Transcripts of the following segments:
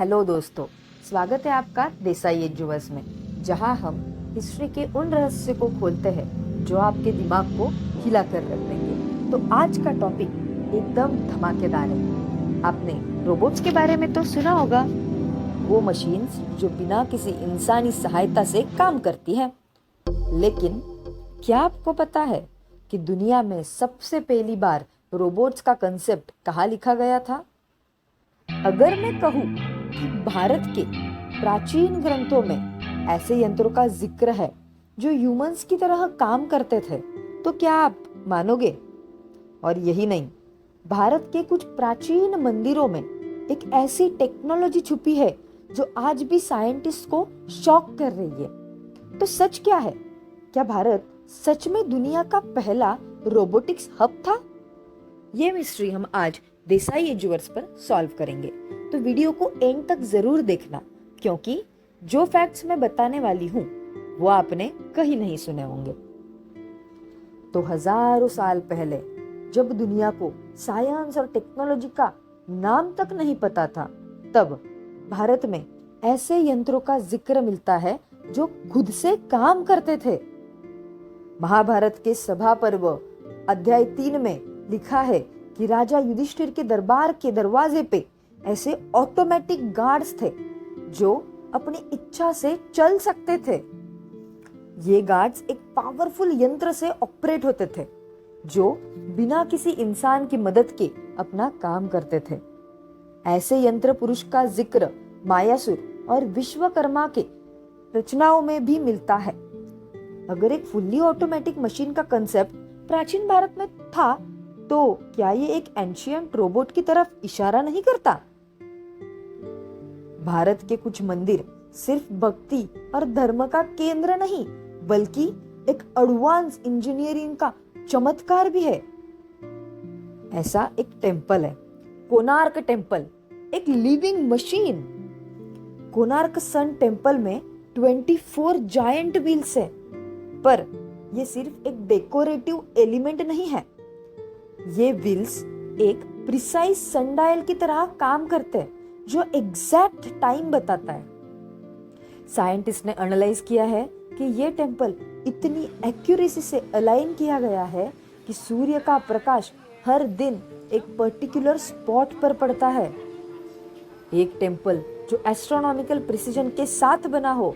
Hello दोस्तों, स्वागत है आपका देसाई एजुवर्स में, जहां हम हिस्ट्री के उन रहस्य को खोलते हैं जो आपके दिमाग को हिला कर रख देंगे। तो आज का टॉपिक एकदम धमाकेदार है। आपने रोबोट्स के बारे में तो सुना होगा, वो मशीन्स जो बिना किसी इंसानी सहायता से काम करती हैं। लेकिन क्या आपको पता है कि दुनिया में सबसे पहली बार रोबोट्स का कंसेप्ट कहाँ लिखा गया था? अगर मैं कहूँ कि भारत के प्राचीन ग्रंथों में ऐसे यंत्रों का जिक्र है जो ह्यूमंस की तरह काम करते थे, तो क्या आप मानोगे? और यही नहीं, भारत के कुछ प्राचीन मंदिरों में एक ऐसी टेक्नोलॉजी छुपी है जो आज भी साइंटिस्ट को शॉक कर रही है। तो सच क्या है? क्या भारत सच में दुनिया का पहला रोबोटिक्स हब था? ये मिस्ट्री हम आज देसाई एजुवर्स पर सॉल्व करेंगे। तो वीडियो को एंड तक जरूर देखना, क्योंकि जो फैक्ट्स मैं बताने वाली हूँ वो आपने कहीं नहीं सुने होंगे। तो हजारों साल पहले, जब दुनिया को साइंस और टेक्नोलॉजी का नाम तक नहीं पता था, तब भारत में ऐसे यंत्रों का जिक्र मिलता है जो खुद से काम करते थे। महाभारत के सभा पर्व अध्याय 3 में लिखा है कि राजा युधिष्ठिर के दरबार के दरवाजे पे ऐसे ऑटोमेटिक गार्ड्स थे जो अपनी इच्छा से चल सकते थे। ये गार्ड्स एक पावरफुल यंत्र से ऑपरेट होते थे जो बिना किसी इंसान की मदद के अपना काम करते थे। ऐसे यंत्र पुरुष का जिक्र मायासुर और विश्वकर्मा के रचनाओं में भी मिलता है। अगर एक फुल्ली ऑटोमेटिक मशीन का कंसेप्ट प्राचीन भारत में था, तो क्या ये एक एंशिएंट रोबोट की तरफ इशारा नहीं करता? भारत के कुछ मंदिर सिर्फ भक्ति और धर्म का केंद्र नहीं, बल्कि एक एडवांस इंजीनियरिंग का चमत्कार भी है। ऐसा एक टेंपल है, कोणार्क टेंपल, एक लिविंग मशीन। कोणार्क सन टेंपल में 24 जायंट व्हील्स है, पर ये सिर्फ एक डेकोरेटिव एलिमेंट नहीं है। ये व्हील्स एक प्रिसाइज सनडायल की तरह काम करते हैं जो एग्जैक्ट टाइम बताता है। साइंटिस्ट ने एनालाइज किया है कि ये टेंपल इतनी एक्यूरेसी से अलाइन किया गया है कि सूर्य का प्रकाश हर दिन एक पर्टिकुलर स्पॉट पर पड़ता है। एक टेंपल जो एस्ट्रोनॉमिकल प्रिसीजन के साथ बना हो,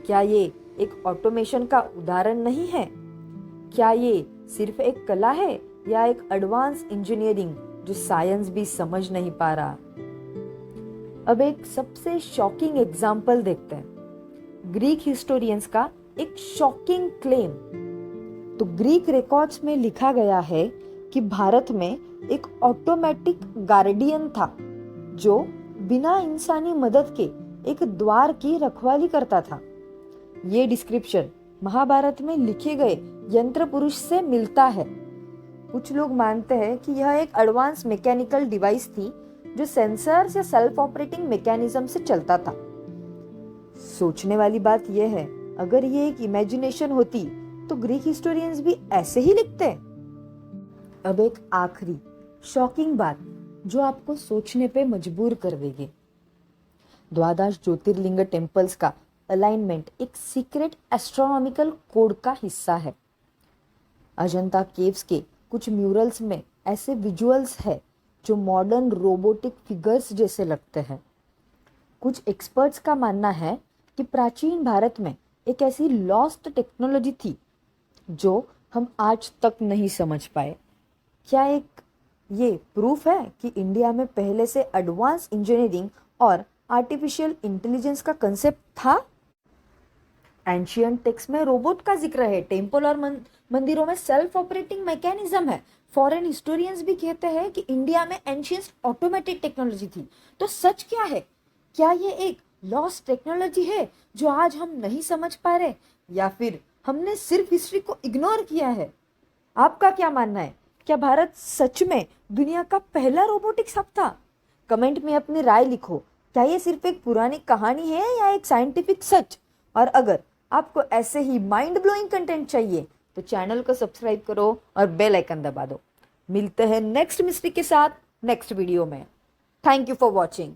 क्या ये एक ऑटोमेशन का उदाहरण नहीं है? क्या ये सिर्फ एक कला है या एक एडवांस इंजीनियरिंग जो साइंस भी समझ नहीं पा रहा? अब एक सबसे शॉकिंग एग्जाम्पल देखते हैं, ग्रीक हिस्टोरियंस का एक शॉकिंग क्लेम। तो ग्रीक रिकॉर्ड्स में लिखा गया है कि भारत में एक ऑटोमेटिक गार्डियन था जो बिना इंसानी मदद के एक द्वार की रखवाली करता था। ये डिस्क्रिप्शन महाभारत में लिखे गए यंत्र पुरुष से मिलता है। कुछ लोग मानते हैं कि यह एक एडवांस मैकेनिकल डिवाइस थी जो सेंसर या सेल्फ ऑपरेटिंग मैकेनिज्म से चलता था। सोचने वाली बात यह है, अगर ये एक इमेजिनेशन होती तो ग्रीक हिस्टोरियंस भी ऐसे ही लिखते। अब एक आखिरी शॉकिंग बात जो आपको सोचने पे मजबूर कर देगी। द्वादश ज्योतिर्लिंग टेम्पल्स का अलाइनमेंट एक सीक्रेट एस्ट्रोनॉमिकल कोड का हिस्सा है। अजंता केव्स के कुछ म्यूरल्स में ऐसे विजुअल्स है जो मॉडर्न रोबोटिक फिगर्स जैसे लगते हैं। कुछ एक्सपर्ट्स का मानना है कि प्राचीन भारत में एक ऐसी लॉस्ट टेक्नोलॉजी थी जो हम आज तक नहीं समझ पाए। क्या ये प्रूफ है कि इंडिया में पहले से एडवांस इंजीनियरिंग और आर्टिफिशियल इंटेलिजेंस का कंसेप्ट था? एंशिएंट टेक्स्ट में रोबोट का जिक्र है, टेम्पल और मंदिरों में सेल्फ ऑपरेटिंग मैकेनिज्म है। फॉरेन हिस्टोरियंस भी कहते हैं कि इंडिया में एंशिएंट ऑटोमेटिक टेक्नोलॉजी थी। तो सच क्या है? क्या ये एक लॉस्ट टेक्नोलॉजी है जो आज हम नहीं समझ पा रहे, या फिर हमने सिर्फ हिस्ट्री को इग्नोर किया है? आपका क्या मानना है? क्या भारत सच में दुनिया का पहला रोबोटिक्स हब था? कमेंट में अपनी राय लिखो। क्या ये सिर्फ एक पुरानी कहानी है या एक साइंटिफिक सच? और अगर आपको ऐसे ही माइंड ब्लोइंग कंटेंट चाहिए तो चैनल को सब्सक्राइब करो और बेल आइकन दबा दो। मिलते हैं नेक्स्ट मिस्ट्री के साथ नेक्स्ट वीडियो में। Thank you for watching.